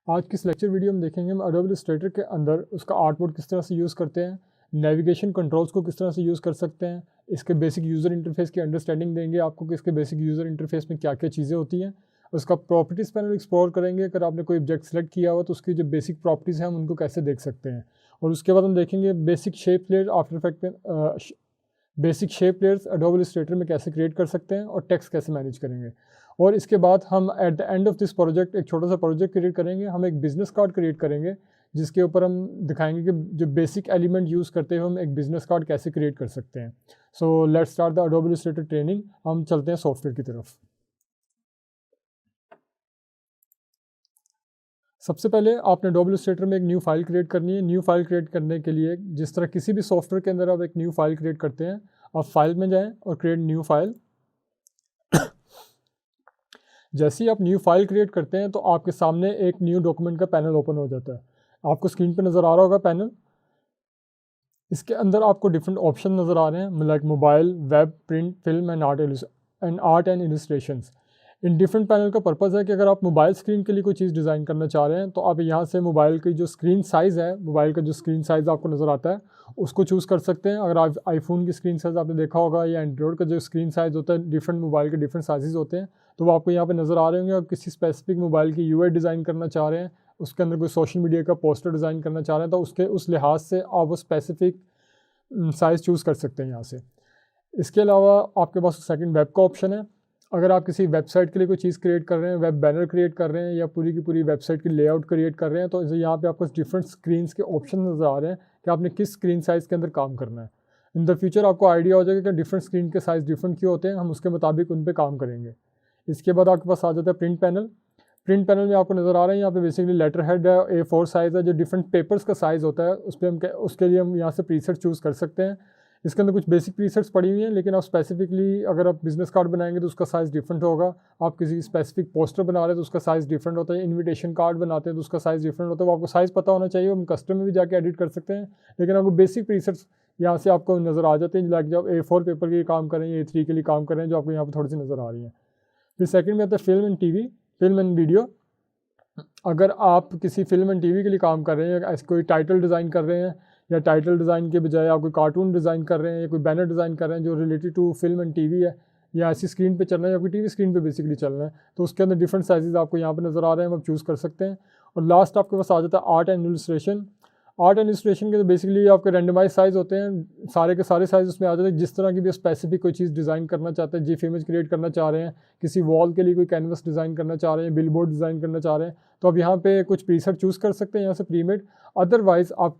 आज की इस लेक्चर वीडियो में देखेंगे हम एडोबी इलस्ट्रेटर के अंदर उसका आर्टबोर्ड किस तरह से यूज़ करते हैं, नेविगेशन कंट्रोल्स को किस तरह से यूज़ कर सकते हैं, इसके बेसिक यूज़र इंटरफेस की अंडरस्टैंडिंग देंगे आपको कि इसके बेसिक यूज़र इंटरफेस में क्या क्या चीज़ें होती हैं। उसका प्रॉपर्टीज़ पैनल एक्सप्लोर करेंगे, अगर आपने कोई ऑब्जेक्ट सेलेक्ट किया हुआ तो उसकी जो बेसिक प्रॉपर्टीज़ हैं हम उनको कैसे देख सकते हैं। और उसके बाद हम देखेंगे basic shape layer After Effect में basic shape layers Adobe Illustrator में कैसे क्रिएट कर सकते हैं और टेक्स्ट कैसे मैनेज करेंगे। और इसके बाद हम at the end of this project एक छोटा सा प्रोजेक्ट क्रिएट करेंगे, हम एक बिज़नेस कार्ड क्रिएट करेंगे जिसके ऊपर हम दिखाएंगे कि जो बेसिक एलिमेंट यूज़ करते हुए हम एक बिज़नेस कार्ड कैसे क्रिएट कर सकते हैं। So let's start the Adobe Illustrator training. हम चलते हैं सॉफ्टवेयर की तरफ। सबसे पहले आपने एडोबी इलस्ट्रेटर में एक न्यू फाइल क्रिएट करनी है। न्यू फाइल क्रिएट करने के लिए जिस तरह किसी भी सॉफ्टवेयर के अंदर आप एक न्यू फाइल क्रिएट करते हैं, आप फाइल में जाएं और क्रिएट न्यू फाइल। जैसे ही आप न्यू फाइल क्रिएट करते हैं तो आपके सामने एक न्यू डॉक्यूमेंट का पैनल ओपन हो जाता है। आपको स्क्रीन पे नज़र आ रहा होगा पैनल। इसके अंदर आपको डिफरेंट ऑप्शन नज़र आ रहे हैं, like mobile, web, print, film and art and illustrations. In different panel का पर्पज़ है कि अगर आप मोबाइल स्क्रीन के लिए कोई चीज़ डिज़ाइन करना चाह रहे हैं तो आप यहाँ से मोबाइल की जो स्क्रीन साइज़ है, मोबाइल का जो स्क्रीन साइज़ आपको नज़र आता है उसको चूज़ कर सकते हैं। अगर आप आईफोन की स्क्रीन साइज़ आपने देखा होगा या एंड्रॉयड का जो स्क्रीन साइज़ होता है, डिफरेंट मोबाइल के डिफरेंट साइज़ होते हैं, तो वो आपको यहाँ पे नज़र आ रहे होंगे। आप किसी स्पेसिफिक मोबाइल की यूआई डिज़ाइन करना चाह रहे हैं, उसके अंदर कोई सोशल मीडिया का पोस्टर डिज़ाइन करना चाह रहे हैं, तो उसके उस लिहाज से आप वो स्पेसिफिक साइज़ चूज़ कर सकते हैं यहाँ से। इसके अलावा आपके पास सेकंड वेब का ऑप्शन है। अगर आप किसी वेबसाइट के लिए कोई चीज़ क्रिएट कर रहे हैं, वेब बैनर क्रिएट कर रहे हैं या पूरी की पूरी वेबसाइट की लेआउट क्रिएट कर रहे हैं, तो यहाँ पे आपको डिफरेंट स्क्रीन्स के ऑप्शन नज़र आ रहे हैं कि आपने किस स्क्रीन साइज़ के अंदर काम करना है। इन द फ्यूचर आपको आइडिया हो जाएगा कि डिफरेंट स्क्रीन के साइज़ डिफरेंट क्यों होते हैं, हम उसके मुताबिक उन पर काम करेंगे। इसके बाद आपके पास आ जाता है प्रिंट पैनल। प्रिंट पैनल में आपको नज़र आ रहा है यहाँ पे बेसिकली लेटर हेड है, A4 साइज़ है, जो डिफरेंट पेपर्स का साइज़ होता है उस पर हम उसके लिए हम यहाँ से प्रीसेट चूज़ कर सकते हैं। इसके अंदर कुछ बेसिक प्रीसेट्स पड़ी हुई हैं, लेकिन आप स्पेसिफिकली अगर आप बिज़नेस कार्ड बनाएंगे तो उसका साइज़ डिफरेंट होगा। आप किसी स्पेसिफिक पोस्टर बना रहे हैं तो उसका साइज़ डिफरेंट होता है। इन्विटेशन कार्ड बनाते हैं तो उसका साइज़ डिफरेंट होता है। वो आपको साइज़ पता होना चाहिए, हम कस्टम में भी जाके एडिट कर सकते हैं, लेकिन आपको बेसिक प्रीसेट्स यहाँ से आपको नज़र आ जाते हैं। लाइक जब A4 पेपर के लिए काम करें या A3 के लिए काम करें, जो आपको यहाँ पर थोड़ी सी नज़र आ रही है। फिर सेकंड में आता है film and TV, film and video. अगर आप किसी फिल्म एंड टीवी के लिए काम कर रहे हैं, या कोई टाइटल डिज़ाइन कर रहे हैं, या टाइटल डिज़ाइन के बजाय आप कोई कार्टून डिज़ाइन कर रहे हैं या कोई बैनर डिज़ाइन कर रहे हैं जो related to film and TV है, या ऐसी स्क्रीन पे चलना है या कोई टीवी स्क्रीन पे बेसिकली चलना है, तो उसके अंदर डिफरेंट साइजेस आपको यहाँ पे नज़र आ रहे हैं, आप चूज़ कर सकते हैं। और लास्ट आपके पास आ जाता है art and illustration. Art and illustration के तो बेसिकली आपके रैंडमाइज साइज़ होते हैं, सारे के सारे साइज़ उसमें आ जाते हैं। जिस तरह की भी स्पेसिफिक कोई चीज़ डिज़ाइन करना चाहते हैं, जिफ इमेज क्रिएट करना चाह रहे हैं, किसी वॉल के लिए कोई कैनवस डिज़ाइन करना चाह रहे हैं, बिलबोर्ड डिज़ाइन करना चाह रहे हैं, तो आप यहाँ पे कुछ प्रीसेट चूज़ कर सकते हैं यहाँ से प्रीमेड। अदरवाइज़ आप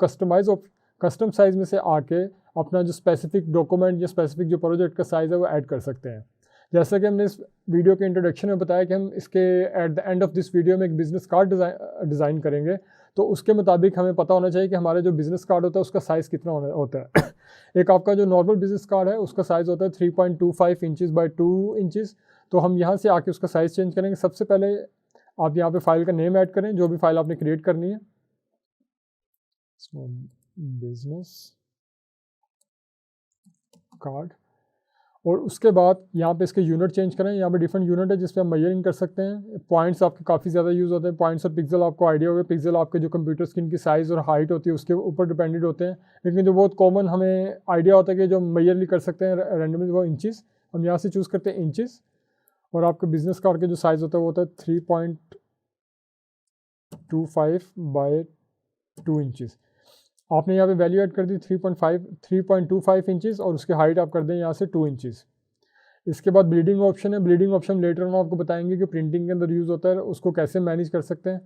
कस्टम साइज़ में से आके अपना जो स्पेसिफिक डॉक्यूमेंट या स्पेसिफिक जो प्रोजेक्ट का साइज़ है वो ऐड कर सकते हैं। जैसा कि हमने इस वीडियो के इंट्रोडक्शन में बताया कि हम इसके at the end of this video में एक बिज़नेस कार्ड डिज़ाइन करेंगे, तो उसके मुताबिक हमें पता होना चाहिए कि हमारा जो बिज़नेस कार्ड होता है उसका साइज़ कितना होता है। एक आपका जो नॉर्मल बिज़नेस कार्ड है उसका साइज़ होता है 3.25 इंचज़ बाई 2 इंचज़। तो हम यहाँ से आके उसका साइज़ चेंज करेंगे। सबसे पहले आप यहाँ पे फाइल का नेम ऐड करें, जो भी फाइल आपने क्रिएट करनी है, बिज़नेस कार्ड। और उसके बाद यहाँ पे इसके यूनिट चेंज करें। यहाँ पे डिफरेंट यूनिट है जिस पे हम मेजरिंग कर सकते हैं। पॉइंट्स आपके काफ़ी ज़्यादा यूज़ होते हैं। पॉइंट्स और पिक्सल आपको आइडिया होगा, पिक्सल आपके जो कंप्यूटर स्क्रीन की साइज़ और हाइट होती है उसके ऊपर डिपेंडेंट होते हैं, लेकिन जो बहुत कॉमन हमें आइडिया होता है कि जो मेजरली कर सकते हैं रैंडमली, वो इंचज़। हम यहाँ से चूज़ करते हैं इंचज़। और आपके बिजनेस कार्ड के जो साइज़ होता है वो होता है 3.25 बाई 2 इंचज़। आपने यहाँ पे वैल्यू ऐड कर दी 3.25 इंचज़, और उसकी हाइट आप कर दें यहाँ से 2 इंचज़। इसके बाद ब्लीडिंग ऑप्शन है। ब्लीडिंग ऑप्शन लेटर हम आपको बताएंगे कि प्रिंटिंग के अंदर यूज़ होता है, उसको कैसे मैनेज कर सकते हैं।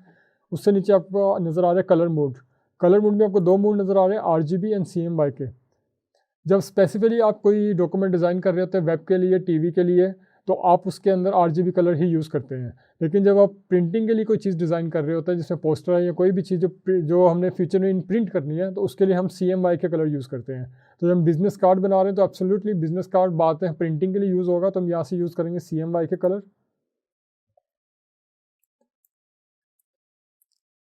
उससे नीचे आपको नज़र आ रहा है कलर मोड। कलर मोड में आपको 2 मोड नज़र आ रहे हैं, RGB एंड CMYK के। जब स्पेसिफिकली आप कोई डॉक्यूमेंट डिज़ाइन कर रहे होते हैं वेब के लिए, टीवी के लिए, तो आप उसके अंदर RGB कलर ही यूज़ करते हैं। लेकिन जब आप प्रिंटिंग के लिए कोई चीज़ डिज़ाइन कर रहे होते हैं, जिसमें पोस्टर है या कोई भी चीज़ जो हमने फ्यूचर में प्रिंट करनी है, तो उसके लिए हम CMYK के कलर यूज़ करते हैं। तो जब हम बिज़नेस कार्ड बना रहे हैं तो एब्सोल्युटली बिज़नेस कार्ड बात है प्रिंटिंग के लिए यूज़ होगा, तो हम यहाँ से यूज़ करेंगे CMYK कलर।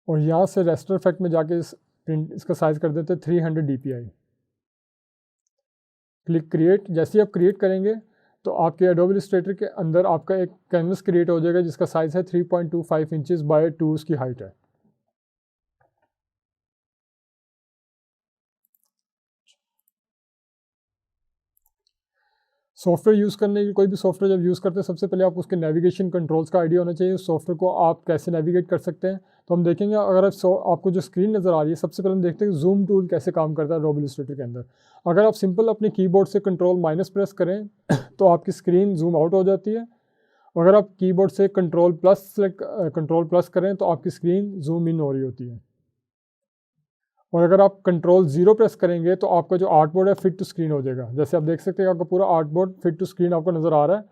और यहाँ से रेस्टर इफेक्ट में जाके इसका साइज़ कर देते हैं 300 DPI। Click create. जैसे ही आप क्रिएट करेंगे तो आपके एडोबी इलस्ट्रेटर के अंदर आपका एक कैनवस क्रिएट हो जाएगा जिसका साइज़ है 3.25 इंचज़ बाय 2 उसकी हाइट है। सॉफ्टवेयर यूज़ करने के कोई भी सॉफ्टवेयर जब यूज़ करते हैं सबसे पहले आपको उसके नेविगेशन कंट्रोल्स का आइडिया होना चाहिए, उस सॉफ्टवेयर को आप कैसे नेविगेट कर सकते हैं। तो हम देखेंगे अगर आपको जो स्क्रीन नज़र आ रही है, सबसे पहले हम देखते हैं कि जूम टूल कैसे काम करता है एडोब इलस्ट्रेटर के अंदर। अगर आप सिंपल अपने कीबोर्ड से कंट्रोल माइनस प्रेस करें तो आपकी स्क्रीन जूम आउट हो जाती है। अगर आप कीबोर्ड से कंट्रोल प्लस करें तो आपकी स्क्रीन जूम इन हो रही होती है। और अगर आप कंट्रोल 0 प्रेस करेंगे तो आपका जो आर्टबोर्ड है फिट टू स्क्रीन हो जाएगा। जैसे आप देख सकते हैं आपका पूरा आर्टबोर्ड फिट टू स्क्रीन आपको नज़र आ रहा है।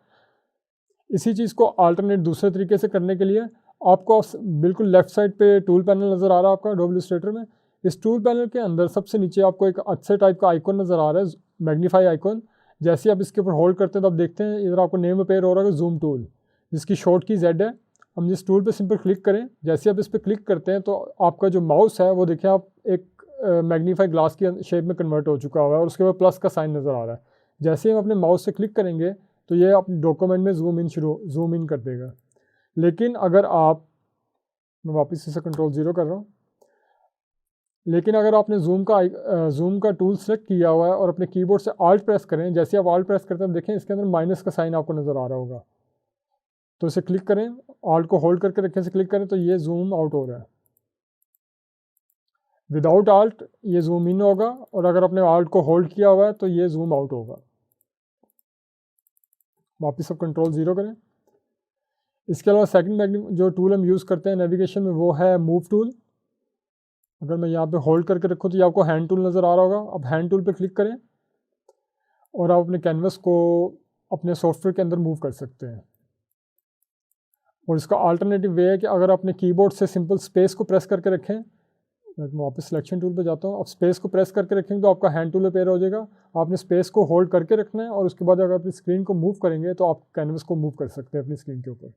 इसी चीज़ को अल्टरनेट दूसरे तरीके से करने के लिए आपको बिल्कुल लेफ्ट साइड पे टूल पैनल नज़र आ रहा है आपका एडोब इलस्ट्रेटर में। इस टूल पैनल के अंदर सबसे नीचे आपको एक अच्छे टाइप का आइकॉन नज़र आ रहा है, मैग्नीफाई आइकॉन। जैसे आप इसके ऊपर होल्ड करते हैं तो आप देखते हैं इधर आपको नेम अपेयर हो रहा है जूम टूल, जिसकी शॉर्ट की Z है। हम जिस टूल पे सिंपल क्लिक करें, जैसे आप इस पर क्लिक करते हैं तो आपका जो माउस है वो देखिए आप एक मैग्नीफाई ग्लास की शेप में कन्वर्ट हो चुका हुआ है और उसके बाद प्लस का साइन नज़र आ रहा है। जैसे हम अपने माउस से क्लिक करेंगे तो ये अपने डॉक्यूमेंट में जूम इन कर देगा। लेकिन अगर आप, मैं वापस इसे कंट्रोल 0 कर रहा हूँ, लेकिन अगर आपने जूम का टूल सेलेक्ट किया हुआ है और अपने कीबोर्ड से आल्ट प्रेस करें, जैसे आप आल्ट प्रेस करते हैं देखें इसके अंदर माइनस का साइन आपको नज़र आ रहा होगा। तो इसे क्लिक करें, आल्ट को होल्ड करके रखें, से क्लिक करें तो ये जूम आउट हो रहा है। विदाउट आल्ट ये जूम इन होगा और अगर आपने आल्ट को होल्ड किया हुआ है तो ये जूम आउट होगा। वापस आप कंट्रोल 0 करें। इसके अलावा सेकंड जो टूल हम यूज़ करते हैं नेविगेशन में वो है मूव टूल। अगर मैं यहाँ पे होल्ड करके रखूँ तो ये आपको हैंड टूल नज़र आ रहा होगा। अब हैंड टूल पे क्लिक करें और आप अपने कैनवस को अपने सॉफ्टवेयर के अंदर मूव कर सकते हैं। और इसका अल्टरनेटिव वे है कि अगर अपने कीबोर्ड से सिंपल स्पेस को प्रेस करके रखें, मैं वापस सिलेक्शन टूल पे जाता हूँ, अब स्पेस को प्रेस करके रखेंगे तो आपका हैंड टूल अपेयर हो जाएगा। आपने स्पेस को होल्ड करके रखना है और उसके बाद अगर अपनी स्क्रीन को मूव करेंगे तो आप कैनवस को मूव कर सकते हैं अपनी स्क्रीन के ऊपर।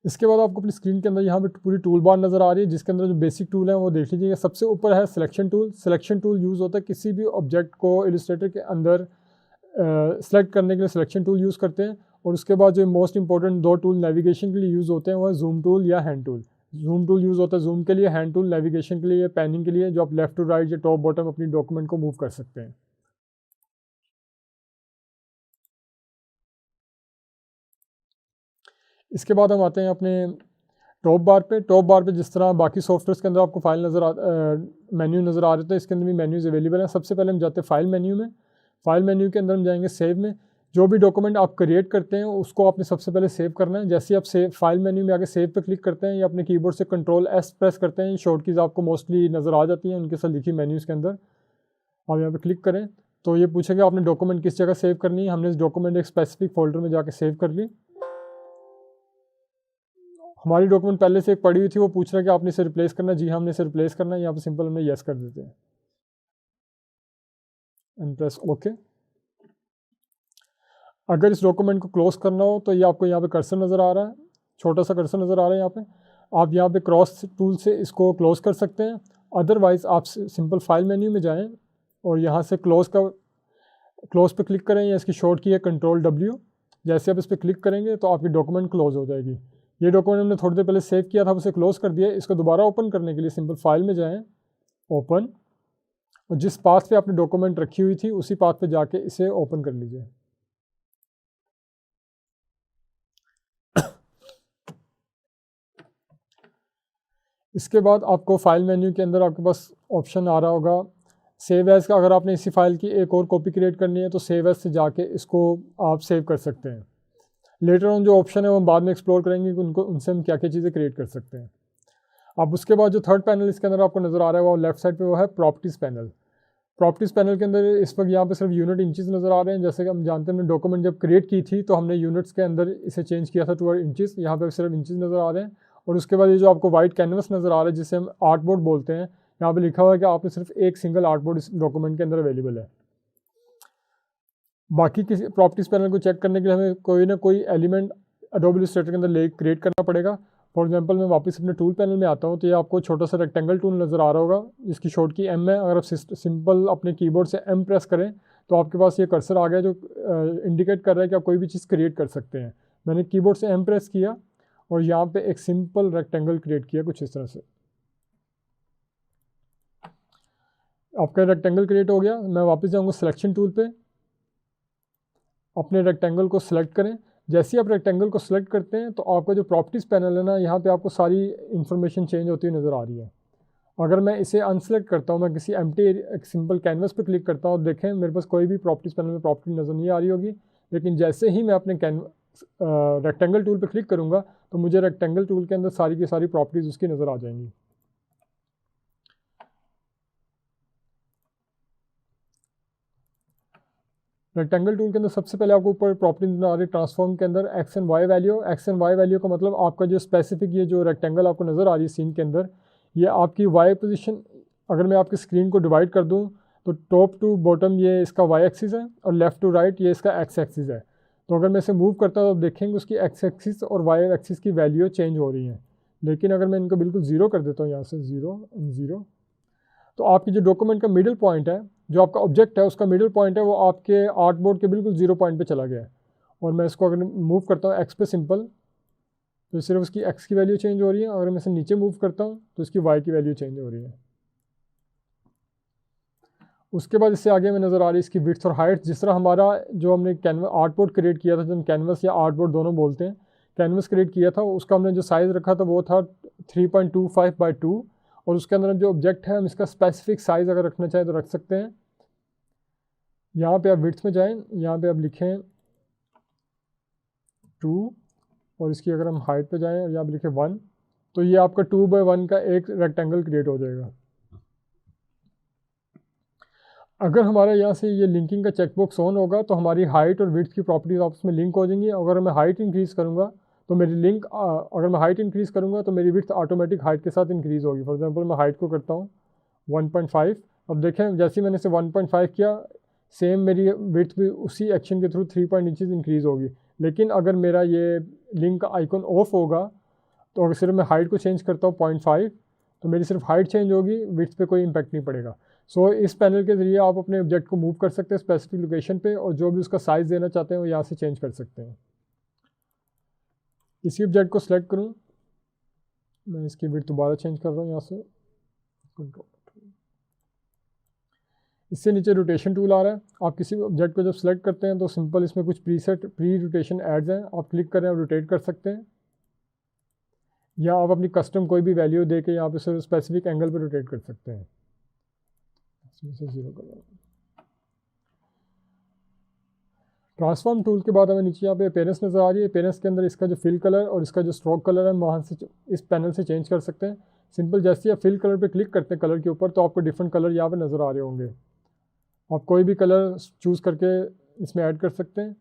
इसके बाद आपको अपनी स्क्रीन के अंदर यहाँ पे पूरी टूल बार नज़र आ रही है, जिसके अंदर जो बेसिक टूल है वो देख लीजिएगा। सबसे ऊपर है selection tool. Selection tool use होता है किसी भी ऑब्जेक्ट को इलस्ट्रेटर के अंदर सेलेक्ट करने के लिए सिलेक्शन टूल यूज़ करते हैं। और उसके बाद जो मोस्ट इंपॉर्टेंट दो टूल नेविगेशन के लिए यूज़ होते हैं वो है जूम टूल या hand tool. Zoom tool use होता है जूम के लिए, हैंड टूल नेविगेशन के लिए, पैनिंग के लिए, जो आप लेफ्ट टू राइट या टॉप बॉटम अपनी डॉक्यूमेंट को मूव कर सकते हैं। इसके बाद हम आते हैं अपने टॉप बार पे। टॉप बार पे जिस तरह बाकी सॉफ्टवेयर के अंदर आपको फाइल मेन्यू नज़र आ रहे थे, इसके अंदर भी मेन्यूज़ अवेलेबल हैं। सबसे पहले हम जाते हैं फाइल मेन्यू में। फाइल मेन्यू के अंदर हम जाएंगे सेव में। जो भी डॉक्यूमेंट आप क्रिएट करते हैं उसको आपने सबसे पहले सेव करना है। जैसे आप फाइल मेन्यू में आके सेव पे क्लिक करते हैं या अपने कीबोर्ड से कंट्रोल S प्रेस करते हैं, शॉर्ट कीज़ आपको मोस्टली नज़र आ जाती हैं उनके साथ लिखी मेन्यूज़ के अंदर। आप यहाँ पे क्लिक करें तो ये पूछेगा आपने डॉक्यूमेंट किस जगह सेव करनी है। हमने इस डॉक्यूमेंट एक स्पेसिफिक फोल्डर में जाके सेव कर ली। हमारी डॉक्यूमेंट पहले से एक पड़ी हुई थी, वो पूछ रहा है कि आपने इसे रिप्लेस करना है। जी हाँ, हमने इसे रिप्लेस करना है। यहाँ पे सिंपल हमने येस कर देते हैं एंड प्रेस ओके। अगर इस डॉक्यूमेंट को क्लोज करना हो तो ये आपको यहाँ पे कर्सर नज़र आ रहा है, छोटा सा कर्सर नज़र आ रहा है यहाँ पे। आप यहाँ पे क्रॉस टूल से इसको क्लोज कर सकते हैं। अदरवाइज़ आप सिंपल फाइल मेन्यू में जाएँ और यहाँ से क्लोज पे क्लिक करें या इसकी शॉर्ट की है कंट्रोल W। जैसे आप इस पर क्लिक करेंगे तो आपकी डॉक्यूमेंट क्लोज हो जाएगी। ये डॉक्यूमेंट हमने थोड़ी देर पहले सेव किया था, उसे क्लोज कर दिया। इसको दोबारा ओपन करने के लिए सिंपल फाइल में जाएं, ओपन, और जिस पाथ पे आपने डॉक्यूमेंट रखी हुई थी उसी पाथ पे जाके इसे ओपन कर लीजिए। इसके बाद आपको फाइल मेन्यू के अंदर आपके पास ऑप्शन आ रहा होगा सेव एज़ का। अगर आपने इसी फाइल की एक और कॉपी क्रिएट करनी है तो सेव एज़ से जाके इसको आप सेव कर सकते हैं। लेटर ऑन जो ऑप्शन है वो हम बाद में एक्सप्लोर करेंगे कि उनसे हम क्या क्या चीज़ें क्रिएट कर सकते हैं। अब उसके बाद जो थर्ड पैनल इसके अंदर आपको नज़र आ रहा है वो लेफ्ट साइड पे वो है प्रॉपर्टीज़ पैनल। प्रॉपर्टीज़ पैनल के अंदर इस वक्त यहाँ पे सिर्फ यूनिट इंचेस नज़र आ रहे हैं। जैसे कि हम जानते हैं डॉक्यूमेंट जब क्रिएट की थी तो हमने यूनिट्स के अंदर इसे चेंज किया था टू इंचेस। यहाँ पे सिर्फ इंचेस नज़र आ रहे हैं। और उसके बाद ये जो आपको वाइट कैनवस नज़र आ रहा है जिसे हम आर्टबोर्ड बोलते हैं, यहाँ पे लिखा हुआ है कि आपने सिर्फ एक सिंगल आर्टबोर्ड इस डॉक्यूमेंट के अंदर अवेलेबल है। बाकी किसी प्रॉपर्टीज़ पैनल को चेक करने के लिए हमें कोई ना कोई एलिमेंट एडोब इलस्ट्रेटर के अंदर क्रिएट करना पड़ेगा। फॉर एग्जांपल मैं वापस अपने टूल पैनल में आता हूँ तो ये आपको छोटा सा रेक्टेंगल टूल नज़र आ रहा होगा जिसकी शॉर्ट की M है। अगर आप सिंपल अपने कीबोर्ड से M प्रेस करें तो आपके पास ये कर्सर आ गया जो इंडिकेट कर रहा है कि आप कोई भी चीज़ क्रिएट कर सकते हैं। मैंने कीबोर्ड से M प्रेस किया और यहाँ पे एक सिंपल रेक्टेंगल क्रिएट किया कुछ इस तरह से। आपका रेक्टेंगल क्रिएट हो गया। मैं वापस जाऊंगा सिलेक्शन टूल पे, अपने रेक्टेंगल को सिलेक्ट करें। जैसे ही आप रेक्टेंगल को सिलेक्ट करते हैं तो आपका जो प्रॉपर्टीज़ पैनल है ना, यहाँ पे आपको सारी इन्फॉर्मेशन चेंज होती हुई नज़र आ रही है। अगर मैं इसे अनसेलेक्ट करता हूँ, मैं किसी एम्प्टी एक सिंपल कैनवस पे क्लिक करता हूँ, देखें मेरे पास कोई भी प्रॉपर्टीज़ पैनल में प्रॉपर्टी नज़र नहीं आ रही होगी। लेकिन जैसे ही मैं अपने रेक्टेंगल टूल पे क्लिक करूँगा तो मुझे रेक्टेंगल टूल के अंदर सारी की सारी प्रॉपर्टीज़ उसकी नज़र आ जाएंगी। रेक्टेंगल टूल के अंदर सबसे पहले आपको ऊपर प्रॉपर्टी नजर आ रही है ट्रांसफॉर्म के अंदर X and Y value. X and Y value का मतलब आपका जो स्पेसिफिक ये जो रेक्टेंगल आपको नज़र आ रही है सीन के अंदर, ये आपकी वाई पोजीशन, अगर मैं आपकी स्क्रीन को डिवाइड कर दूं तो टॉप टू बॉटम ये इसका वाई एक्सिस है और लेफ़्ट टू राइट ये इसका एक्स एक्सिस है। तो अगर मैं इसे मूव करता हूँ तो देखेंगे उसकी एक्स एक्सिस और वाई एक्सिस की वैल्यू चेंज हो रही हैं। लेकिन अगर मैं इनको बिल्कुल ज़ीरो कर देता हूँ, यहाँ से ज़ीरो, तो आपकी जो डॉक्यूमेंट का मिडिल पॉइंट है, जो आपका ऑब्जेक्ट है उसका मिडिल पॉइंट है, वो आपके आर्टबोर्ड के बिल्कुल ज़ीरो पॉइंट पे चला गया है। और मैं इसको अगर मूव करता हूँ एक्स पे सिंपल, तो सिर्फ उसकी एक्स की वैल्यू चेंज हो रही है। अगर मैं इसे नीचे मूव करता हूँ तो इसकी वाई की वैल्यू चेंज हो रही है। उसके बाद इससे आगे में नज़र आ रही है इसकी विड्थ और हाइट। जिस तरह हमारा जो हमने आर्टबोर्ड क्रिएट किया था, जो हम कैनवस या आर्टबोर्ड दोनों बोलते हैं, कैनवस क्रिएट किया था, उसका हमने जो साइज़ रखा था वो था 3.25x2। और उसके अंदर जो ऑब्जेक्ट है हम इसका स्पेसिफिक साइज़ अगर रखना चाहें तो रख सकते हैं। यहाँ पे आप विड्थ में जाएं, यहाँ पे आप लिखें 2 और इसकी अगर हम हाइट पे जाएं और यहाँ पे लिखें 1, तो ये आपका 2x1 का एक रेक्टेंगल क्रिएट हो जाएगा। अगर हमारा यहाँ से ये लिंकिंग का चेकबॉक्स ऑन होगा तो हमारी हाइट और विड्थ की प्रॉपर्टीज आपस में लिंक हो जाएंगी। अगर मैं हाइट इंक्रीज़ करूँगा तो मेरी अगर मैं हाइट इंक्रीज़ करूँगा तो मेरी विड्थ ऑटोमेटिक हाइट के साथ इंक्रीज़ होगी। फॉर एग्जांपल मैं हाइट को करता हूँ 1.5। अब देखें जैसे ही मैंने इसे 1.5 किया, सेम मेरी विड्थ भी उसी एक्शन के थ्रू 3 पॉइंट इंचज़ इंक्रीज़ होगी। लेकिन अगर मेरा ये लिंक आइकन ऑफ होगा तो अगर सिर्फ मैं हाइट को चेंज करता हूँ 0.5, तो मेरी सिर्फ हाइट चेंज होगी, विड्थ पे कोई इंपैक्ट नहीं पड़ेगा। सो इस पैनल के ज़रिए आप अपने ऑब्जेक्ट को मूव कर सकते हैं स्पेसिफिक लोकेशन पे, और जो भी उसका साइज़ देना चाहते हैं वो यहाँ से चेंज कर सकते हैं। इसी ऑब्जेक्ट को सिलेक्ट करूँ, मैं इसकी विड्थ दोबारा चेंज कर रहा हूँ यहाँ से, इससे नीचे रोटेशन टूल आ रहा है। आप किसी ऑब्जेक्ट को जब सिलेक्ट करते हैं तो सिंपल इसमें कुछ प्री रोटेशन एड्स हैं, आप क्लिक करें और रोटेट कर सकते हैं, या आप अपनी कस्टम कोई भी वैल्यू दे के यहाँ पे सिर्फ स्पेसिफिक एंगल पे रोटेट कर सकते हैं। इसमें से 0 कर रहा हूँ। ट्रांसफॉर्म टूल के बाद हमें नीचे यहाँ पे अपीयरेंस नज़र आ रही है। अपीयरेंस के अंदर इसका जो फिल कलर और इसका जो स्ट्रोक कलर है, वहाँ से इस पैनल से चेंज कर सकते हैं। सिंपल जैसे ही आप फिल कलर पे क्लिक करते हैं कलर के ऊपर, तो आपको डिफरेंट कलर यहाँ पे नज़र आ रहे होंगे। आप कोई भी कलर चूज़ करके इसमें ऐड कर सकते हैं।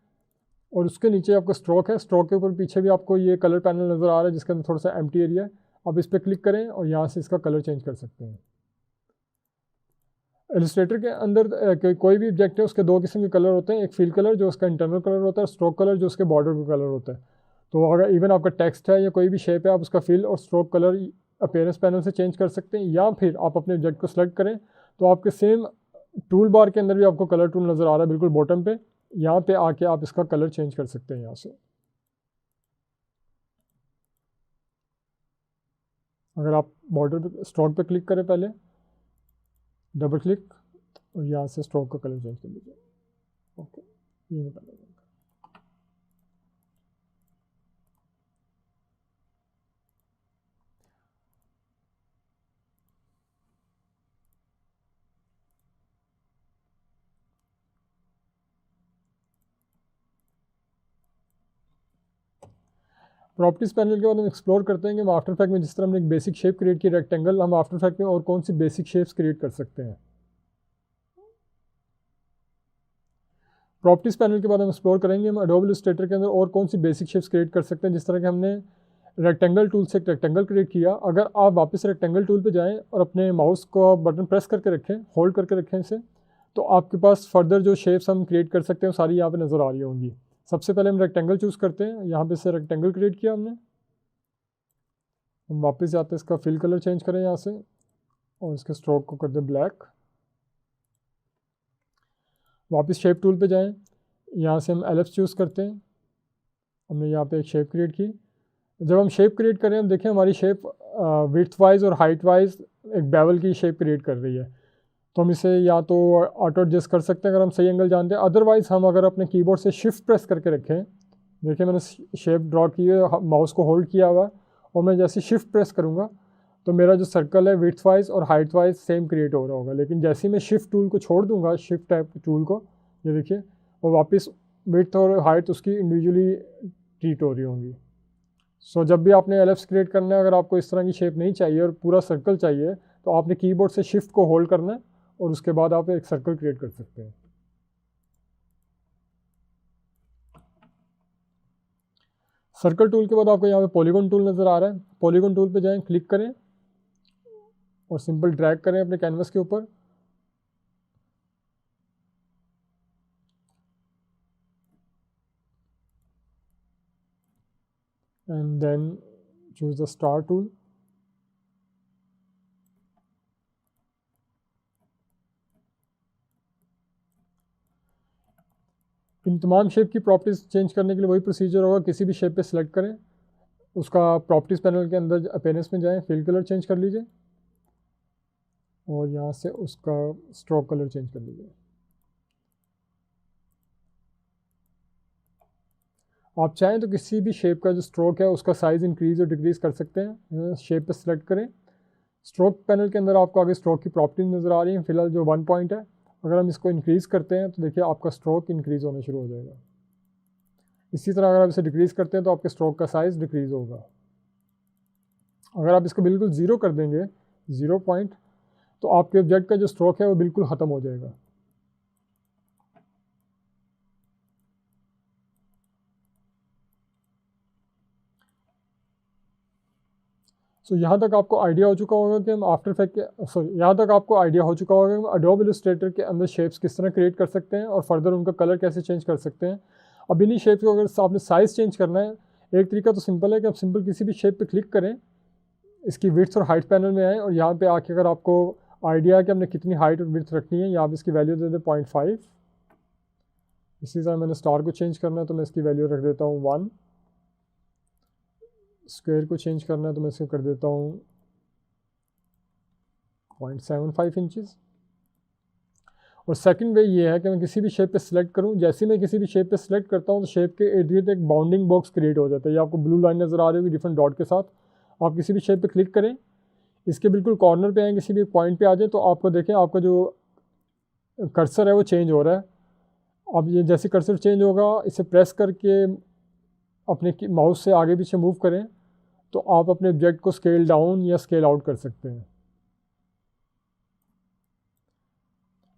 और उसके नीचे आपका स्ट्रोक है, स्ट्रोक के ऊपर पीछे भी आपको ये कलर पैनल नज़र आ रहा है जिसके अंदर थोड़ा सा एम्प्टी एरिया है। आप इस पर क्लिक करें और यहाँ से इसका कलर चेंज कर सकते हैं। इलस्ट्रेटर के अंदर कोई भी ऑब्जेक्ट है उसके दो किस्म के कलर होते हैं, एक फील कलर जो उसका इंटरनल कलर होता है, स्ट्रोक कलर जो उसके बॉर्डर का कलर होता है। तो अगर इवन आपका टेक्स्ट है या कोई भी शेप है, आप उसका फील और स्ट्रोक कलर अपीयरेंस पैनल से चेंज कर सकते हैं। या फिर आप अपने ऑब्जेक्ट को सिलेक्ट करें तो आपके सेम टूल बार के अंदर भी आपको कलर टूल नज़र आ रहा है बिल्कुल बॉटम पे, यहाँ पे आके आप इसका कलर चेंज कर सकते हैं यहाँ से। अगर आप बॉर्डर पे स्ट्रोक पे क्लिक करें, पहले डबल क्लिक और यहाँ से स्ट्रोक का कलर चेंज कर लीजिए। ओके, ये पहले प्रॉपर्टीज़ पैनल के बाद हम एक्सप्लोर करते हैं कि हम आफ्टर इफेक्ट में जिस तरह हमने एक बेसिक शेप क्रिएट की रेक्टेंगल, हम आफ्टर इफेक्ट में और कौन सी बेसिक शेप्स क्रिएट कर सकते हैं। प्रॉपर्टीज़ पैनल के बाद हम एक्सप्लोर करेंगे हम एडोब इलस्ट्रेटर के अंदर और कौन सी बेसिक शेप्स क्रिएट कर सकते हैं। जिस तरह के हमने रेक्टेंगल टूल से एक रेक्टेंगल क्रिएट किया, अगर आप वापस रेक्टेंगल टूल पे जाएं और अपने माउस को बटन प्रेस करके रखें, होल्ड करके रखें इसे, तो आपके पास फर्दर जो शेप्स हम क्रिएट कर सकते हैं सारी यहाँ पे नज़र आ रही होंगी। सबसे पहले हम रेक्टेंगल चूज़ करते हैं, यहाँ पे से रेक्टेंगल क्रिएट किया हमने, हम वापस जाते हैं, इसका फिल कलर चेंज करें यहाँ से और इसके स्ट्रोक को कर दें ब्लैक। वापस शेप टूल पे जाएं, यहाँ से हम एलिप्स चूज़ करते हैं, हमने यहाँ पे एक शेप क्रिएट की। जब हम शेप क्रिएट करें, हम देखें हमारी शेप विड्थ वाइज और हाइट वाइज एक बेवल की शेप क्रिएट कर रही है। तो हम इसे या तो ऑटो एडजस्ट कर सकते हैं अगर हम सही एंगल जानते हैं, अदरवाइज़ हम अगर अपने कीबोर्ड से शिफ्ट प्रेस करके रखें, देखिए मैंने शेप ड्रॉ की है, माउस को होल्ड किया हुआ है, और मैं जैसे शिफ्ट प्रेस करूँगा तो मेरा जो सर्कल है विड्थ वाइज और हाइट वाइज सेम क्रिएट हो रहा होगा। लेकिन जैसे ही मैं शिफ्ट टूल को छोड़ दूंगा, शिफ्ट टाइप टूल को, ये देखिए, और वापस विड्थ और हाइट उसकी इंडिविजुअली ट्रीट हो रही होंगी। सो जब भी आपने एलिप्स क्रिएट करना है, अगर आपको इस तरह की शेप नहीं चाहिए और पूरा सर्कल चाहिए, तो आपने कीबोर्ड से शिफ्ट को होल्ड करना है और उसके बाद आप एक सर्कल क्रिएट कर सकते हैं। सर्कल टूल के बाद आपको यहाँ पे पॉलीगॉन टूल नज़र आ रहा है। पॉलीगॉन टूल पे जाएं, क्लिक करें और सिंपल ड्रैग करें अपने कैनवस के ऊपर। And then choose the star tool. इन तमाम शेप की प्रॉपर्टीज़ चेंज करने के लिए वही प्रोसीजर होगा, किसी भी शेप पे सिलेक्ट करें, उसका प्रॉपर्टीज़ पैनल के अंदर अपीयरेंस में जाएं, फिल कलर चेंज कर लीजिए और यहाँ से उसका स्ट्रोक कलर चेंज कर लीजिए। आप चाहें तो किसी भी शेप का जो स्ट्रोक है उसका साइज़ इंक्रीज़ और डिक्रीज़ कर सकते हैं। शेप पे सिलेक्ट करें, स्ट्रोक पैनल के अंदर आपको आगे स्ट्रोक की प्रॉपर्टीज नज़र आ रही हैं। फिलहाल जो 1 पॉइंट है, अगर हम इसको इंक्रीज़ करते हैं तो देखिए आपका स्ट्रोक इंक्रीज़ होना शुरू हो जाएगा। इसी तरह अगर आप इसे डिक्रीज़ करते हैं तो आपके स्ट्रोक का साइज़ डिक्रीज़ होगा। अगर आप इसको बिल्कुल ज़ीरो कर देंगे, 0 पॉइंट, तो आपके ऑब्जेक्ट का जो स्ट्रोक है वो बिल्कुल ख़त्म हो जाएगा। सो यहाँ तक आपको आइडिया हो चुका होगा कि हम आफ्टर इफेक्ट के यहाँ तक आपको आइडिया हो चुका होगा कि हम एडोब इलस्ट्रेटर के अंदर शेप्स किस तरह क्रिएट कर सकते हैं और फर्दर उनका कलर कैसे चेंज कर सकते हैं। अब इन्हीं शेप्स को अगर आपने साइज़ चेंज करना है, एक तरीका तो सिंपल है कि आप सिंपल किसी भी शेप पे क्लिक करें, इसकी विड्थ और हाइट पैनल में आए और यहाँ पे आके अगर आपको आइडिया है कि हमने कितनी हाइट और विड्थ रखनी है, यहाँ पे इसकी वैल्यू दे दें 0.5। इसी तरह मैंने स्टार को चेंज करना है तो मैं इसकी वैल्यू रख देता हूँ 1। स्क्वायर को चेंज करना है तो मैं इसको कर देता हूँ 0.75 इंचज़। और सेकंड वे ये है कि मैं किसी भी शेप पे सिलेक्ट करूं, जैसे मैं किसी भी शेप पे सिलेक्ट करता हूं तो शेप के इर्द गिर्द एक बाउंडिंग बॉक्स क्रिएट हो जाता है। ये आपको ब्लू लाइन नज़र आ रही होगी डिफरेंट डॉट के साथ। आप किसी भी शेप पे क्लिक करें, इसके बिल्कुल कॉर्नर पे आए, किसी भी पॉइंट पे आ जाए, तो आपको देखें आपका जो कर्सर है वो चेंज हो रहा है। अब ये जैसे कर्सर चेंज होगा, इसे प्रेस करके अपने माउस से आगे पीछे मूव करें तो आप अपने ऑब्जेक्ट को स्केल डाउन या स्केल आउट कर सकते हैं।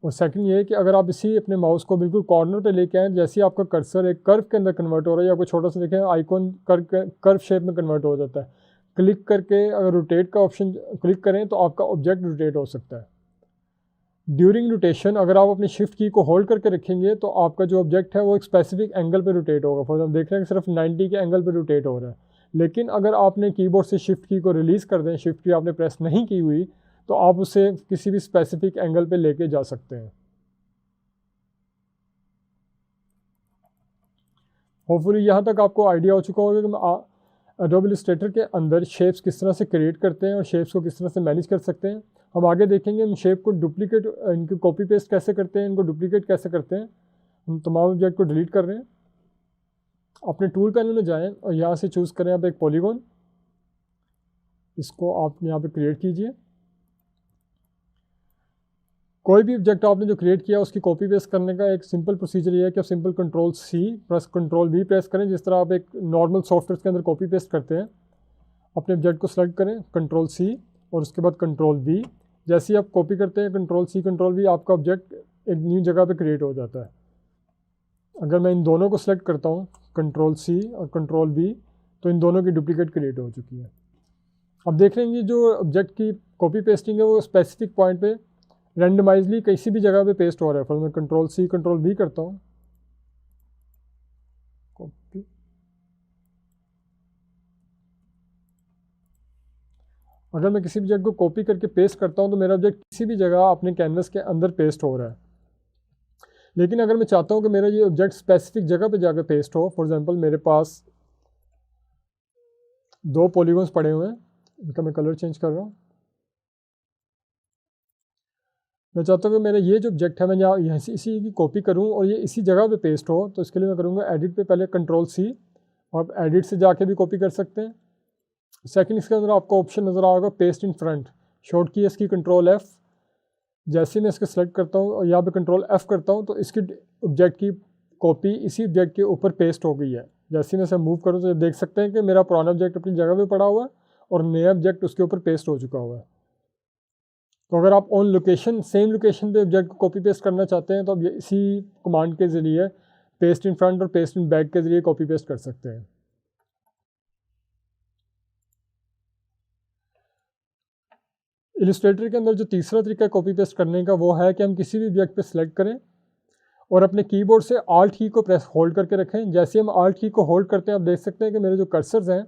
और सेकंड ये है कि अगर आप इसी अपने माउस को बिल्कुल कॉर्नर पे लेके आएँ, जैसे ही आपका कर्सर एक कर्व के अंदर कन्वर्ट हो रहा है, या कोई छोटा सा देखें आइकॉन कर्व शेप में कन्वर्ट हो जाता है, क्लिक करके अगर रोटेट का ऑप्शन क्लिक करें तो आपका ऑब्जेक्ट रोटेट हो सकता है। ड्यूरिंग रोटेशन अगर आप अपनी शिफ्ट की को होल्ड करके रखेंगे तो आपका जो ऑब्जेक्ट है वो एक स्पेसिफिक एंगल पे रोटेट होगा। फॉर एग्जाम्पल देख रहे हैं कि सिर्फ 90 के एंगल पे रोटेट हो रहा है। लेकिन अगर आपने कीबोर्ड से शिफ्ट की को रिलीज़ कर दें, शिफ्ट की आपने प्रेस नहीं की हुई, तो आप उसे किसी भी स्पेसिफिक एंगल पे लेके जा सकते हैं। होपफुली यहाँ तक आपको आइडिया हो चुका होगा कि हम एडोब इलस्ट्रेटर के अंदर शेप्स किस तरह से क्रिएट करते हैं और शेप्स को किस तरह से मैनेज कर सकते हैं। हम आगे देखेंगे हम शेप को डुप्लीकेट, इनकी कॉपी पेस्ट कैसे करते हैं, इनको डुप्लीकेट कैसे करते हैं। हम तमाम ऑब्जेक्ट को डिलीट कर रहे हैं। अपने टूल पैनल में जाएं और यहाँ से चूज़ करें आप एक पॉलीगॉन, इसको आप यहाँ पे क्रिएट कीजिए। कोई भी ऑब्जेक्ट आपने जो क्रिएट किया उसकी कॉपी पेस्ट करने का एक सिंपल प्रोसीजर ये है कि आप simple Ctrl+C plus Ctrl+V press करें, जिस तरह आप एक नॉर्मल सॉफ्टवेयर के अंदर कॉपी पेस्ट करते हैं। अपने ऑब्जेक्ट को सेलेक्ट करें, Ctrl+C और उसके बाद Ctrl+V। जैसे ही आप कॉपी करते हैं Ctrl+C Ctrl+V, आपका ऑब्जेक्ट एक न्यू जगह पे क्रिएट हो जाता है। अगर मैं इन दोनों को सिलेक्ट करता हूँ Ctrl+C और Ctrl+V, तो इन दोनों की डुप्लीकेट क्रिएट हो चुकी है। अब देख रहे हैं जो ऑब्जेक्ट की कॉपी पेस्टिंग है वो स्पेसिफिक पॉइंट पे रैंडमाइजली किसी भी जगह पे पेस्ट हो रहा है। फिर मैं Ctrl+C Ctrl+V करता हूँ, कॉपी। अगर मैं किसी भी ऑब्जेक्ट को कॉपी करके पेस्ट करता हूँ तो मेरा ऑब्जेक्ट किसी भी जगह अपने कैनवस के अंदर पेस्ट हो रहा है। लेकिन अगर मैं चाहता हूँ कि मेरा ये ऑब्जेक्ट स्पेसिफिक जगह पे जाकर पेस्ट हो, फॉर एग्जांपल मेरे पास 2 पॉलीगॉन्स पड़े हुए हैं, इनका मैं कलर चेंज कर रहा हूँ। मैं चाहता हूँ कि मेरा ये जो ऑब्जेक्ट है मैं यहाँ से इसी की कॉपी करूँ और ये इसी जगह पे पेस्ट हो, तो इसके लिए मैं करूँगा एडिट पे पहले Ctrl+C, आप एडिट से जाके भी कॉपी कर सकते हैं। सेकंड, इसके अंदर आपको ऑप्शन नज़र आएगा पेस्ट इन फ्रंट, शॉर्ट की है इसकी Ctrl+F। जैसे मैं इसको सेलेक्ट करता हूँ और यहाँ पे Ctrl+F करता हूँ तो इसकी ऑब्जेक्ट की कॉपी इसी ऑब्जेक्ट के ऊपर पेस्ट हो गई है। जैसे मैं इसे मूव करूँ तो देख सकते हैं कि मेरा पुराना ऑब्जेक्ट अपनी जगह पे पड़ा हुआ है और नया ऑब्जेक्ट उसके ऊपर पेस्ट हो चुका हुआ है। तो अगर आप ऑन लोकेशन सेम लोकेशन पे ऑब्जेक्ट को कॉपी पेस्ट करना चाहते हैं तो आप ये इसी कमांड के ज़रिए पेस्ट इन फ्रंट और पेस्ट इन बैक के ज़रिए कॉपी पेस्ट कर सकते हैं। इलस्ट्रेटर के अंदर जो तीसरा तरीका कॉपी पेस्ट करने का वो है कि हम किसी भी ऑब्जेक्ट पे सिलेक्ट करें और अपने कीबोर्ड से आल्ट की को प्रेस होल्ड करके रखें। जैसे हम आल्ट की को होल्ड करते हैं आप देख सकते हैं कि मेरे जो कर्सर्स हैं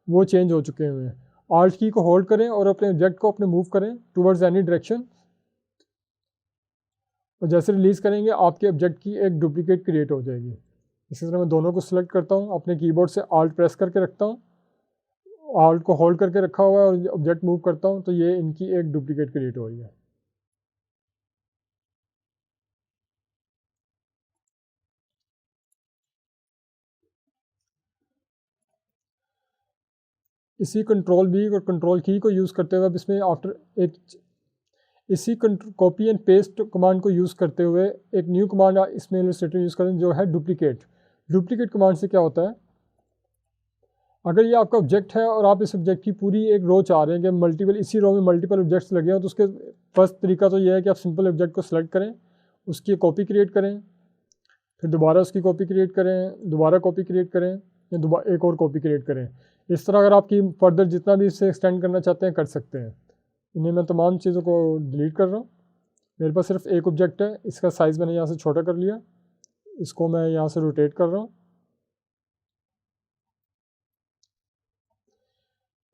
वो चेंज हो चुके हुए हैं। आल्ट की को होल्ड करें और अपने ऑब्जेक्ट को अपने मूव करें टूवर्ड्स एनी डायरेक्शन, और जैसे रिलीज़ करेंगे आपके ऑब्जेक्ट की एक डुप्लीकेट क्रिएट हो जाएगी। इसी तरह मैं दोनों को सिलेक्ट करता हूँ, अपने कीबोर्ड से आल्ट प्रेस करके रखता हूँ, आल्ट को होल्ड करके रखा हुआ है और ऑब्जेक्ट मूव करता हूँ तो ये इनकी एक डुप्लीकेट क्रिएट हो रही है। इसी Ctrl+V और Ctrl की को यूज़ करते हुए अब इसमें आफ्टर एक इसी कॉपी एंड पेस्ट कमांड को यूज़ करते हुए एक न्यू कमांड इसमें इलस्ट्रेटर यूज़ करें जो है डुप्लीकेट। डुप्लीकेट कमांड से क्या होता है, अगर ये आपका ऑब्जेक्ट है और आप इस ऑब्जेक्ट की पूरी एक रो चाह रहे हैं कि मल्टीपल इसी रो में मल्टीपल ऑब्जेक्ट्स लगे हैं, तो उसके फर्स्ट तरीका तो ये है कि आप सिंपल ऑब्जेक्ट को सिलेक्ट करें, उसकी कॉपी क्रिएट करें, फिर दोबारा उसकी कॉपी क्रिएट करें, दोबारा कॉपी क्रिएट करें या दोबारा एक और कॉपी क्रिएट करें। इस तरह अगर आपकी फर्दर जितना भी इससे एक्सटेंड करना चाहते हैं कर सकते हैं। इन्हें मैं तमाम चीज़ों को डिलीट कर रहा हूँ। मेरे पास सिर्फ एक ऑब्जेक्ट है, इसका साइज़ मैंने यहाँ से छोटा कर लिया, इसको मैं यहाँ से रोटेट कर रहा हूँ।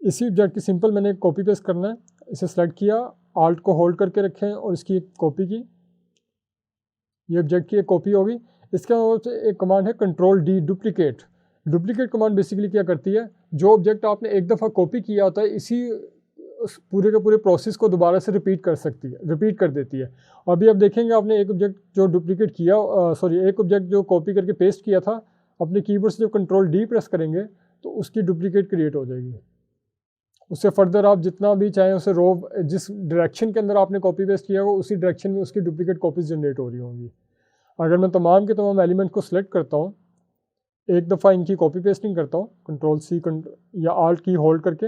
इसी ऑब्जेक्ट की सिंपल मैंने कॉपी पेस्ट करना है, इसे सेलेक्ट किया, आल्ट को होल्ड करके रखें और इसकी एक कॉपी की, ये ऑब्जेक्ट की एक कॉपी होगी। इसके अलावा एक कमांड है Ctrl+D duplicate. Duplicate command basically क्या करती है, जो ऑब्जेक्ट आपने एक दफ़ा कॉपी किया होता है इसी उस पूरे के पूरे प्रोसेस को दोबारा से रिपीट कर देती है। अभी आप देखेंगे आपने एक ऑब्जेक्ट जो डुप्लीकेट किया एक ऑब्जेक्ट जो कॉपी करके पेस्ट किया था, अपने कीबोर्ड से जब Ctrl+D प्रेस करेंगे तो उसकी डुप्लीकेट क्रिएट हो जाएगी। उससे फर्दर आप जितना भी चाहें उसे रो जिस डायरेक्शन के अंदर आपने कॉपी पेस्ट किया हो उसी डायरेक्शन में उसकी डुप्लीकेट कॉपीज जनरेट हो रही होंगी। अगर मैं तमाम के तमाम एलिमेंट को सिलेक्ट करता हूँ, एक दफ़ा इनकी कॉपी पेस्टिंग करता हूँ Ctrl+C या आल्ट की होल्ड करके,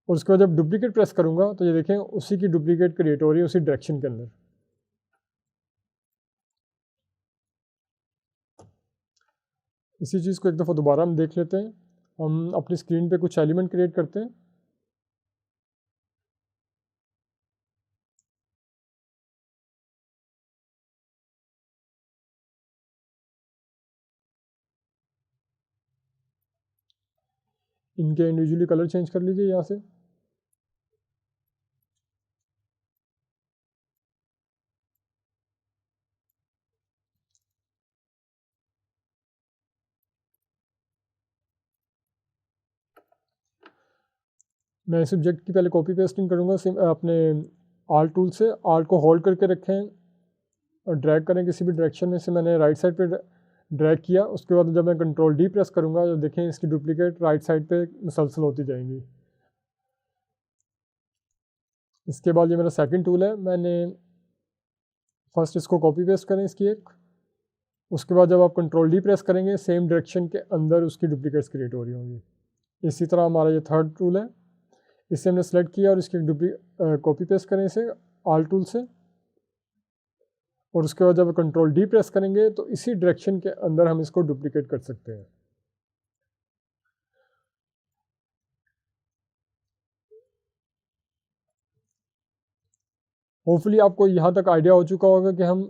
और उसके बाद जब डुप्लीकेट प्रेस करूँगा तो ये देखें उसी की डुप्लीकेट क्रिएट हो रही है उसी डायरेक्शन के अंदर। इसी चीज़ को एक दफ़ा दोबारा हम देख लेते हैं। हम अपनी स्क्रीन पे कुछ एलिमेंट क्रिएट करते हैं। इनके इंडिविजुअली कलर चेंज कर लीजिए यहाँ से। मैं इस ऑब्जेक्ट की पहले कॉपी पेस्टिंग करूँगा अपने आल्ट टूल से। आल्ट को होल्ड करके रखें और ड्रैग करें किसी भी डायरेक्शन में से। मैंने राइट साइड पे ड्रैग किया, उसके बाद जब मैं Ctrl+D प्रेस करूँगा तो देखें इसकी डुप्लीकेट राइट साइड पे मुसलसल होती जाएंगी। इसके बाद ये मेरा सेकंड टूल है, मैंने फर्स्ट इसको कॉपी पेस्ट करें इसकी एक, उसके बाद जब आप Ctrl+D प्रेस करेंगे सेम डायरेक्शन के अंदर उसकी डुप्लीकेट्स क्रिएट हो रही होंगी। इसी तरह हमारा ये थर्ड टूल है, इसे हमने सेलेक्ट किया और इसकी कॉपी पेस्ट करें इसे आल्ट टूल से, और उसके बाद जब Ctrl+D प्रेस करेंगे तो इसी डायरेक्शन के अंदर हम इसको डुप्लीकेट कर सकते हैं। होपफुली आपको यहाँ तक आइडिया हो चुका होगा कि हम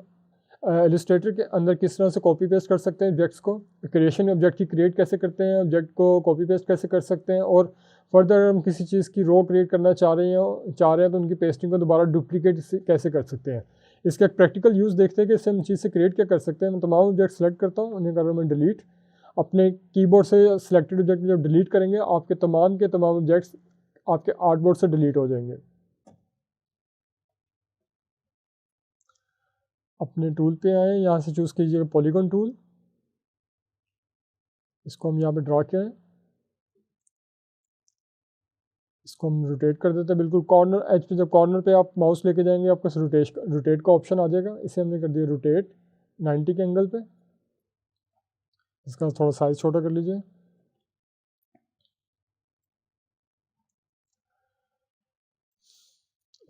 इलस्ट्रेटर के अंदर किस तरह से कॉपी पेस्ट कर सकते हैं ऑब्जेक्ट्स को, क्रिएशन ऑब्जेक्ट की क्रिएट कैसे करते हैं, ऑब्जेक्ट को कॉपी पेस्ट कैसे कर सकते हैं, और फर्दर हम किसी चीज़ की रो क्रिएट करना चाह रहे हैं तो उनकी पेस्टिंग को दोबारा डुप्लीकेट कैसे कर सकते हैं। इसका एक प्रैक्टिकल यूज़ देखते हैं कि इससे हम चीज़ से क्रिएट क्या कर सकते हैं। मैं तमाम ऑब्जेक्ट सेलेक्ट करता हूँ, उन्हें कर रहा हूँ मैं डिलीट। अपने कीबोर्ड से सिलेक्टेड ऑब्जेक्ट जब डिलीट करेंगे आपके तमाम के तमाम ऑब्जेक्ट्स आपके आर्टबोर्ड से डिलीट हो जाएंगे। अपने टूल पे आए, यहाँ से चूज़ कीजिएगा पॉलीगॉन टूल, इसको हम यहाँ पे ड्रा किया है, इसको हम रोटेट कर देते हैं बिल्कुल कॉर्नर एज पे। जब कॉर्नर पे आप माउस लेके जाएंगे आपको रोटेट का ऑप्शन आ जाएगा, इसे हमने कर दिया रोटेट 90 के एंगल पे। इसका थोड़ा साइज छोटा कर लीजिए।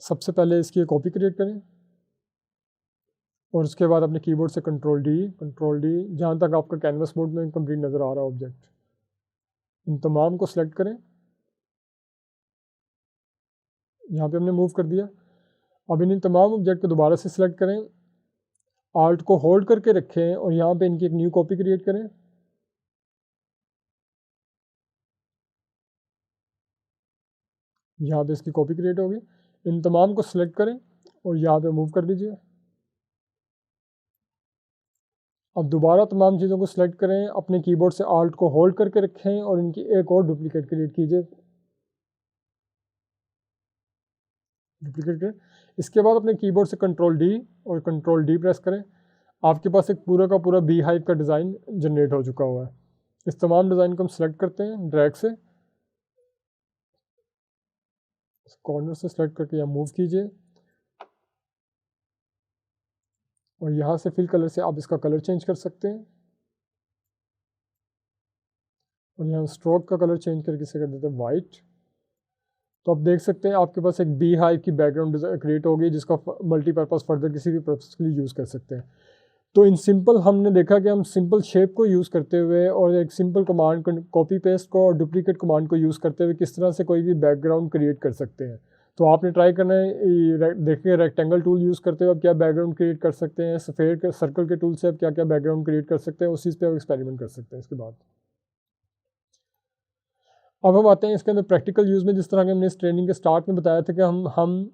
सबसे पहले इसकी कॉपी क्रिएट करें और उसके बाद अपने कीबोर्ड से कंट्रोल डी जहाँ तक आपका कैनवस बोर्ड में कंप्लीट नज़र आ रहा है ऑब्जेक्ट, इन तमाम को सिलेक्ट करें। यहाँ पे हमने मूव कर दिया। अब इन तमाम ऑब्जेक्ट को दोबारा से सिलेक्ट करें, आल्ट को होल्ड करके रखें और यहाँ पे इनकी एक न्यू कॉपी क्रिएट करें। यहाँ पे इसकी कॉपी क्रिएट होगी। इन तमाम को सिलेक्ट करें और यहाँ पे मूव कर दीजिए। अब दोबारा तमाम चीज़ों को सिलेक्ट करें, अपने कीबोर्ड से आल्ट को होल्ड करके रखें और इनकी एक और डुप्लीकेट क्रिएट कीजिए। डुप्लीकेट करें। इसके बाद अपने कीबोर्ड से कंट्रोल डी प्रेस करें। आपके पास एक पूरा का पूरा बी हाइव का डिज़ाइन जनरेट हो चुका हुआ है। इस तमाम डिज़ाइन को हम सिलेक्ट करते हैं ड्रैग से, कॉर्नर से सिलेक्ट करके यहाँ मूव कीजिए और यहाँ से फिल कलर से आप इसका कलर चेंज कर सकते हैं और यहाँ स्ट्रोक का कलर चेंज करके इसे कर देते हैं वाइट। तो आप देख सकते हैं आपके पास एक बी हाइव की बैकग्राउंड क्रिएट हो गई जिसका मल्टीपर्पज़ फर्दर किसी भी पर्पज़ के लिए यूज़ कर सकते हैं। तो इन सिंपल हमने देखा कि हम सिंपल शेप को यूज़ करते हुए और एक सिंपल कमांड कॉपी पेस्ट को और डुप्लीकेट कमांड को यूज़ करते हुए किस तरह से कोई भी बैकग्राउंड क्रिएट कर सकते हैं। तो आपने ट्राई करना है, देखिए रेक्टेंगल टूल यूज़ करते हुए आप क्या बैकग्राउंड क्रिएट कर सकते हैं, सफ़ेद के सर्कल के टूल से आप क्या क्या बैकग्राउंड क्रिएट कर सकते हैं, उस चीज़ पर आप एक्सपेरिमेंट कर सकते हैं। इसके बाद अब हम आते हैं इसके अंदर प्रैक्टिकल यूज़ में। जिस तरह के हमने इस ट्रेनिंग के स्टार्ट में बताया था कि हम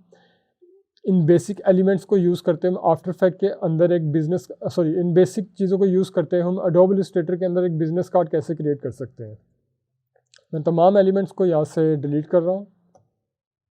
इन बेसिक एलिमेंट्स को यूज़ करते हैं आफ्टर इफेक्ट के अंदर एक बिजनेस इन बेसिक चीज़ों को यूज़ करते हैं हम एडोब इलस्ट्रेटर के अंदर एक बिजनेस कार्ड कैसे क्रिएट कर सकते हैं। मैं तमाम एलिमेंट्स को यहाँ से डिलीट कर रहा हूँ।